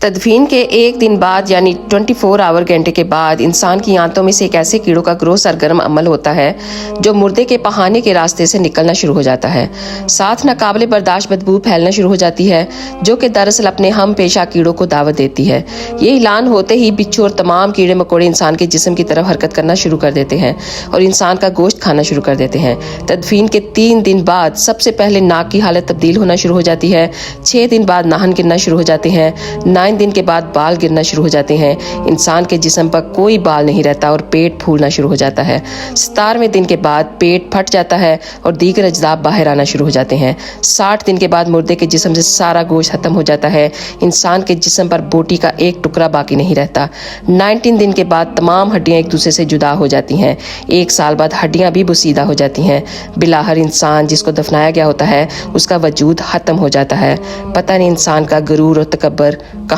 तदफीन के एक दिन बाद यानी 24 आवर घंटे के बाद इंसान की आंतों में से एक ऐसे कीड़ों का ग्रोह सरगर्म अमल होता है जो मुर्दे के पहाने के रास्ते से निकलना शुरू हो जाता है। साथ नाकाबिले बर्दाश्त बदबू फैलना शुरू हो जाती है जो कि दरअसल अपने हम पेशा कीड़ों को दावत देती है। ये ऐलान होते ही बिच्छू और तमाम कीड़े मकोड़े इंसान के जिस्म की तरफ हरकत करना शुरू कर देते हैं और इंसान का गोश्त खाना शुरू कर देते हैं। तदफीन के 3 दिन बाद सबसे पहले नाक की हालत तब्दील होना शुरू हो जाती है। 6 दिन बाद नाहन गिरना शुरू हो जाते हैं। 9 दिन के बाद बाल गिरना शुरू हो जाते हैं। इंसान के जिस्म पर कोई बाल नहीं रहता और पेट फूलना शुरू हो जाता है। 17वें दिन के बाद पेट फट जाता है और दीगर अज्जा बाहर आना शुरू हो जाते हैं। 60 दिन के बाद मुर्दे के जिस्म से सारा गोश्त खत्म हो जाता है। इंसान के जिस्म पर बोटी का एक टुकड़ा बाकी नहीं रहता। 19 दिन के बाद तमाम हड्डियां एक दूसरे से जुदा हो जाती हैं। 1 साल बाद हड्डियां भी बुसीदा हो जाती हैं। बिलाहर इंसान जिसको दफनाया गया होता है उसका वजूद खत्म हो जाता है। पता नहीं इंसान का गुरूर और तकब्बर